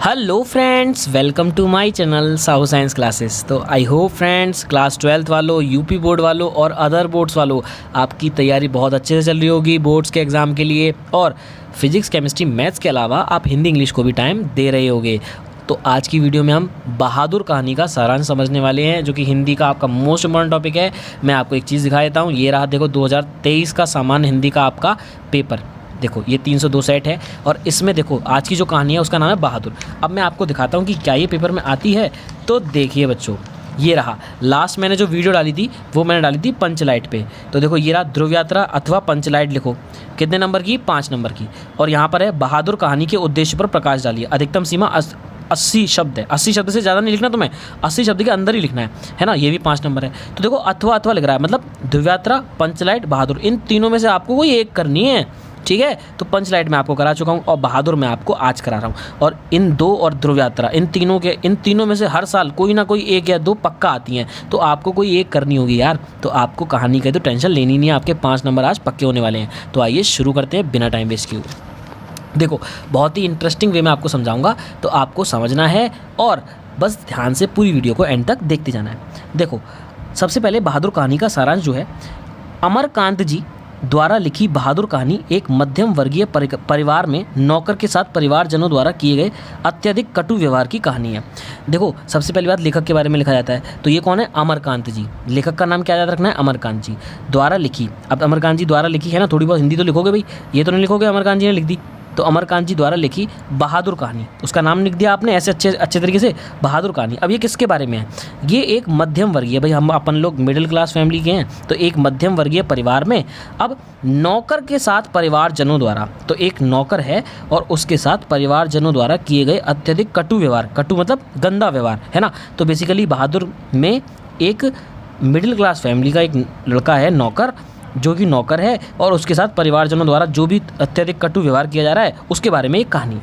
Hello friends, welcome to my channel Sahu science classes. तो I hope friends class 12th वालों, UP board वालों और other boards वालों आपकी तैयारी बहुत अच्छे से चल रही होगी बोर्ड्स के एग्ज़ाम के लिए। और फिजिक्स, केमिस्ट्री, मैथ्स के अलावा आप हिंदी, इंग्लिश को भी टाइम दे रहे होगे। तो आज की वीडियो में हम बहादुर कहानी का सारांश समझने वाले हैं, जो कि हिंदी का आपका मोस्ट इम्पॉर्टेंट टॉपिक है। मैं आपको एक चीज़ दिखा देता हूँ। ये रहा, देखो 2023 का सामान्य हिंदी का आपका पेपर। देखो ये 302 सेट है और इसमें देखो आज की जो कहानी है उसका नाम है बहादुर। अब मैं आपको दिखाता हूँ कि क्या ये पेपर में आती है। तो देखिए बच्चों, ये रहा। लास्ट मैंने जो वीडियो डाली थी वो मैंने डाली थी पंचलाइट पे। तो देखो ये रहा, ध्रुव यात्रा अथवा पंचलाइट लिखो। कितने नंबर की? 5 नंबर की। और यहाँ पर है बहादुर कहानी के उद्देश्य पर प्रकाश डालिए। अधिकतम सीमा 80 शब्द है। 80 शब्द से ज़्यादा नहीं लिखना तुम्हें, 80 शब्द के अंदर ही लिखना है ना। ये भी 5 नंबर है। तो देखो अथवा अथवा लिख रहा है, मतलब ध्रुव यात्रा, पंचलाइट, बहादुर, इन तीनों में से आपको कोई एक करनी है। ठीक है, तो पंचलाइट मैं आपको करा चुका हूँ और बहादुर मैं आपको आज करा रहा हूँ। और इन दो और ध्रुव यात्रा, इन तीनों में से हर साल कोई ना कोई एक या दो पक्का आती हैं। तो आपको कोई एक करनी होगी यार। तो आपको कहानी का तो टेंशन लेनी नहीं है, आपके 5 नंबर आज पक्के होने वाले हैं। तो आइए शुरू करते हैं बिना टाइम वेस्ट किए। देखो बहुत ही इंटरेस्टिंग वे में आपको समझाऊंगा, तो आपको समझना है और बस ध्यान से पूरी वीडियो को एंड तक देखते जाना है। देखो सबसे पहले बहादुर कहानी का सारांश जो है, अमरकांत जी द्वारा लिखी बहादुर कहानी एक मध्यम वर्गीय परिवार में नौकर के साथ परिवारजनों द्वारा किए गए अत्यधिक कटु व्यवहार की कहानी है। देखो सबसे पहली बात, लेखक के बारे में लिखा जाता है। तो ये कौन है? अमरकांत जी। लेखक का नाम क्या याद रखना है? अमरकांत जी द्वारा लिखी। अब अमरकांत जी द्वारा लिखी है ना, थोड़ी बहुत हिंदी तो लिखोगे भाई, ये तो नहीं लिखोगे अमरकांत जी ने लिख दी। तो अमरकांत जी द्वारा लिखी बहादुर कहानी, उसका नाम लिख दिया आपने ऐसे अच्छे तरीके से, बहादुर कहानी। अब ये किसके बारे में है? ये एक मध्यम वर्गीय, भाई हम अपन लोग मिडिल क्लास फैमिली के हैं, तो एक मध्यम वर्गीय परिवार में अब नौकर के साथ परिवारजनों द्वारा, तो एक नौकर है और उसके साथ परिवारजनों द्वारा किए गए अत्यधिक कटु व्यवहार, कटु मतलब गंदा व्यवहार है ना। तो बेसिकली बहादुर में एक मिडिल क्लास फैमिली का एक लड़का है नौकर, जो कि नौकर है और उसके साथ परिवारजनों द्वारा जो भी अत्यधिक कटु व्यवहार किया जा रहा है उसके बारे में एक कहानी।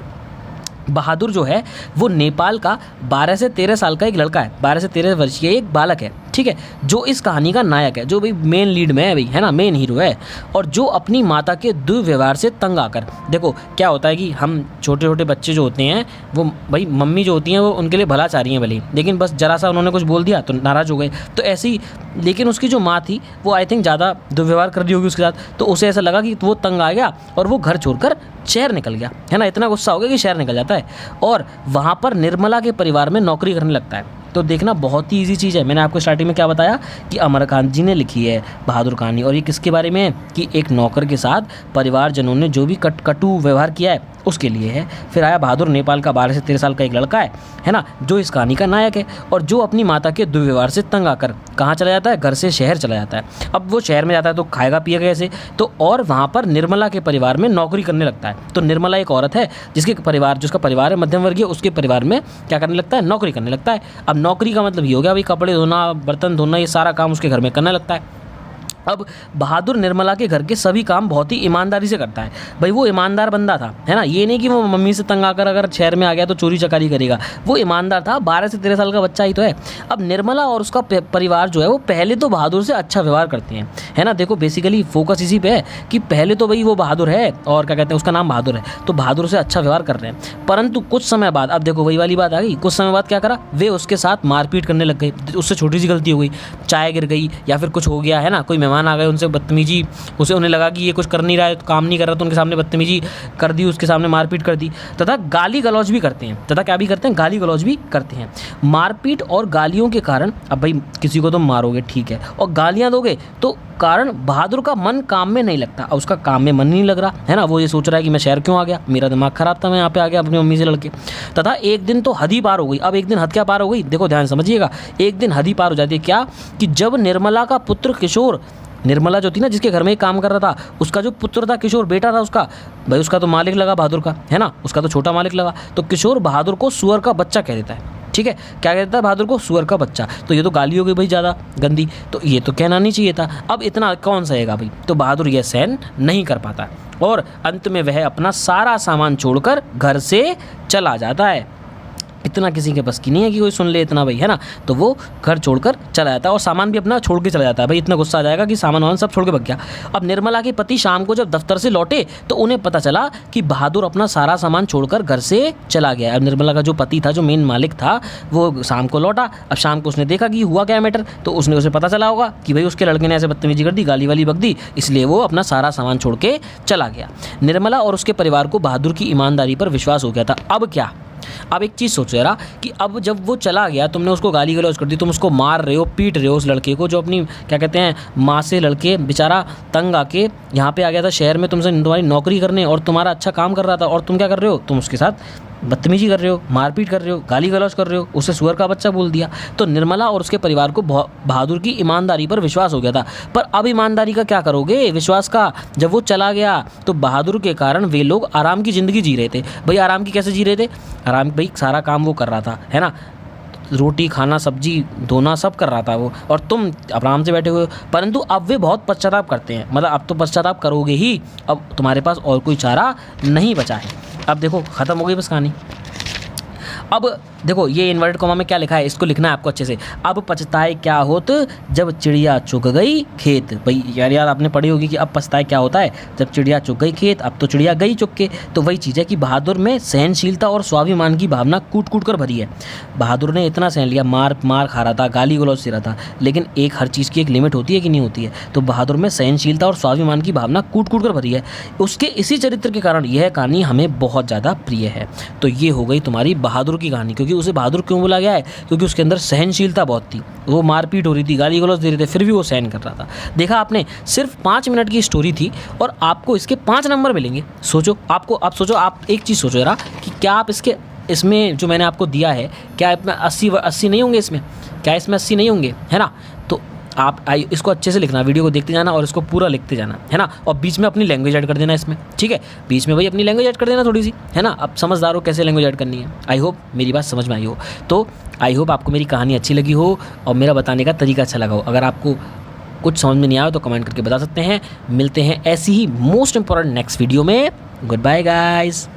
बहादुर जो है वो नेपाल का 12 से 13 साल का एक लड़का है, 12 से 13 वर्ष की एक बालक है। ठीक है, जो इस कहानी का नायक है, जो भाई मेन लीड में है भाई, है ना, मेन हीरो है। और जो अपनी माता के दुर्व्यवहार से तंग आकर, देखो क्या होता है कि हम छोटे छोटे बच्चे जो होते हैं वो भाई मम्मी जो होती हैं वो उनके लिए भला चाह रही हैं भले, लेकिन बस जरा सा उन्होंने कुछ बोल दिया तो नाराज़ हो गए। तो ऐसे ही, लेकिन उसकी जो माँ थी वो आई थिंक ज़्यादा दुर्व्यवहार कर रही होगी उसके साथ, तो उसे ऐसा लगा कि वो तंग आ गया और वो घर छोड़कर शहर निकल गया, है ना। इतना गुस्सा हो गया कि शहर निकल जाता है और वहाँ पर निर्मला के परिवार में नौकरी करने लगता है। तो देखना बहुत ही ईजी चीज़ है। मैंने आपको स्टार्टिंग में क्या बताया कि अमरकांत जी ने लिखी है बहादुर कहानी, और ये किसके बारे में है कि एक नौकर के साथ परिवारजनों ने जो भी कटु व्यवहार किया है उसके लिए है। फिर आया बहादुर, नेपाल का 12 से 13 साल का एक लड़का है ना, जो इस कहानी का नायक है और जो अपनी माता के दुर्व्यवहार से तंग आकर कहाँ चला जाता है? घर से शहर चला जाता है। अब वो शहर में जाता है तो खाएगा पिएगा कैसे? तो और वहाँ पर निर्मला के परिवार में नौकरी करने लगता है। तो निर्मला एक औरत है जिसका परिवार है मध्यम वर्गीय, उसके परिवार में क्या करने लगता है? नौकरी करने लगता है। अब नौकरी का मतलब ये हो गया भाई कपड़े धोना, बर्तन धोना, ये सारा काम उसके घर में करने लगता है। अब बहादुर निर्मला के घर के सभी काम बहुत ही ईमानदारी से करता है। भाई वो ईमानदार बंदा था, है ना। ये नहीं कि वो मम्मी से तंग आकर अगर शहर में आ गया तो चोरी चकारी करेगा। वो ईमानदार था, 12 से 13 साल का बच्चा ही तो है। अब निर्मला और उसका परिवार जो है वो पहले तो बहादुर से अच्छा व्यवहार करते हैं, है ना। देखो बेसिकली फोकस इसी पे है कि पहले तो भाई वो बहादुर है और क्या कहते हैं, उसका नाम बहादुर है, तो बहादुर से अच्छा व्यवहार कर रहे हैं। परंतु कुछ समय बाद, अब देखो वही वाली बात आ गई, कुछ समय बाद क्या करा, वे उसके साथ मारपीट करने लग गए। उससे छोटी सी गलती हो गई, चाय गिर गई या फिर कुछ हो गया, है ना, कोई मेहमान आ गए, उनसे बदतमीजी, उन्हें लगा कि ये कुछ कर नहीं रहा है, काम नहीं कर रहा, तो उनके सामने बदतमीजी कर दी, उसके सामने मारपीट कर दी, तथा गाली गलौज भी करते हैं। तथा क्या भी करते हैं? गाली गलौज भी करते हैं। मारपीट और गालियों के कारण, अब भाई किसी को तो मारोगे ठीक है, और गालियां दोगे तो कारण बहादुर का मन काम में नहीं लगता, और उसका काम में मन नहीं लग रहा है ना। वो ये सोच रहा है कि मैं शहर क्यों आ गया, मेरा दिमाग खराब था, मैं यहाँ पे आ गया अपनी मम्मी से लड़के। तथा एक दिन तो हद ही पार हो गई। अब एक दिन हद क्या पार हो गई? देखो ध्यान समझिएगा, एक दिन हद ही पार हो जाती है। क्या कि जब निर्मला का पुत्र किशोर, निर्मला जो थी ना जिसके घर में काम कर रहा था, उसका जो पुत्र था किशोर, बेटा था उसका, भाई उसका तो मालिक लगा बहादुर का, है ना, उसका तो छोटा मालिक लगा। तो किशोर बहादुर को सुअर का बच्चा कह देता है। ठीक है, क्या कहता है बहादुर को? सुअर का बच्चा। तो ये तो गाली हो गई भाई ज़्यादा गंदी, तो ये तो कहना नहीं चाहिए था। अब इतना कौन सहेगा भाई? तो बहादुर यह सहन नहीं कर पाता और अंत में वह अपना सारा सामान छोड़कर घर से चला जाता है। इतना किसी के बस की नहीं है कि कोई सुन ले इतना भाई, है ना। तो वो घर छोड़कर चला जाता है और सामान भी अपना छोड़ के चला जाता है। भाई इतना गुस्सा आ जाएगा कि सामान वामान सब छोड़ के भाग गया। अब निर्मला के पति शाम को जब दफ्तर से लौटे तो उन्हें पता चला कि बहादुर अपना सारा सामान छोड़कर घर से चला गया। अब निर्मला का जो पति था, जो मेन मालिक था, वो शाम को लौटा। अब शाम को उसने देखा कि हुआ क्या मैटर, तो उसने उसे पता चला होगा कि भाई उसके लड़के ने ऐसे बदतमीजी कर दी, गाली वाली बक दी, इसलिए वो अपना सारा सामान छोड़ के चला गया। निर्मला और उसके परिवार को बहादुर की ईमानदारी पर विश्वास हो गया था। अब क्या, अब एक चीज़ सोचो जरा कि अब जब वो चला गया, तुमने उसको गाली गलौज कर दी, तुम उसको मार रहे हो, पीट रहे हो उस लड़के को, जो अपनी क्या कहते हैं माँ से लड़के बेचारा तंग आके यहाँ पे आ गया था शहर में तुमसे तुम्हारी नौकरी करने, और तुम्हारा अच्छा काम कर रहा था, और तुम क्या कर रहे हो, तुम उसके साथ बदतमीजी कर रहे हो, मारपीट कर रहे हो, गाली गलौज कर रहे हो, उसे सुअर का बच्चा बोल दिया। तो निर्मला और उसके परिवार को बहादुर की ईमानदारी पर विश्वास हो गया था। पर अब ईमानदारी का क्या करोगे, विश्वास का? जब वो चला गया तो बहादुर के कारण वे लोग आराम की ज़िंदगी जी रहे थे। भाई आराम की कैसे जी रहे थे? आराम, भाई सारा काम वो कर रहा था, है ना, रोटी खाना सब्जी धोना सब कर रहा था वो, और तुम आराम से बैठे हुए हो। परंतु अब वे बहुत पश्चाताप करते हैं, मतलब अब तो पश्चाताप करोगे ही, अब तुम्हारे पास और कोई चारा नहीं बचा है। अब देखो ख़त्म हो गई बस कहानी। अब देखो ये इन्वर्टेड कॉमा में क्या लिखा है, इसको लिखना है आपको अच्छे से। अब पछताए क्या होत जब चिड़िया चुग गई खेत। भाई यार आपने पढ़ी होगी कि अब पछताए क्या होता है जब चिड़िया चुग गई खेत। अब तो चिड़िया गई चुग के। तो वही चीज़ है कि बहादुर में सहनशीलता और स्वाभिमान की भावना कूट कूट कर भरी है। बहादुर ने इतना सहन लिया, मार खा रहा था, गाली गलौज से रहा था, लेकिन एक हर चीज़ की एक लिमिट होती है कि नहीं होती है। तो बहादुर में सहनशीलता और स्वाभिमान की भावना कूट कूट कर भरी है। उसके इसी चरित्र के कारण यह कहानी हमें बहुत ज़्यादा प्रिय है। तो ये हो गई तुम्हारी बहादुर की कहानी। क्योंकि उसे बहादुर क्यों बोला गया है? क्योंकि उसके अंदर सहनशीलता बहुत थी। वो मारपीट हो रही थी, गाली गलौज दे रहे थे, फिर भी वो सहन कर रहा था। देखा आपने, सिर्फ 5 मिनट की स्टोरी थी और आपको इसके 5 नंबर मिलेंगे। सोचो, आप सोचो, आप एक चीज़ सोचो जरा कि क्या आप इसमें जो मैंने आपको दिया है, क्या इसमें 80 नहीं होंगे? इसमें क्या इसमें 80 नहीं होंगे, है ना? तो आप इसको अच्छे से लिखना, वीडियो को देखते जाना और इसको पूरा लिखते जाना, है ना। और बीच में अपनी लैंग्वेज ऐड कर देना इसमें, ठीक है? बीच में भाई अपनी लैंग्वेज ऐड कर देना थोड़ी सी, है ना। अब समझदार हो कैसे लैंग्वेज ऐड करनी है। आई होप मेरी बात समझ में आई हो। तो आई होप आपको मेरी कहानी अच्छी लगी हो और मेरा बताने का तरीका अच्छा लगा हो। अगर आपको कुछ समझ में नहीं आया तो कमेंट करके बता सकते हैं। मिलते हैं ऐसी ही मोस्ट इंपॉर्टेंट नेक्स्ट वीडियो में। Good bye guys.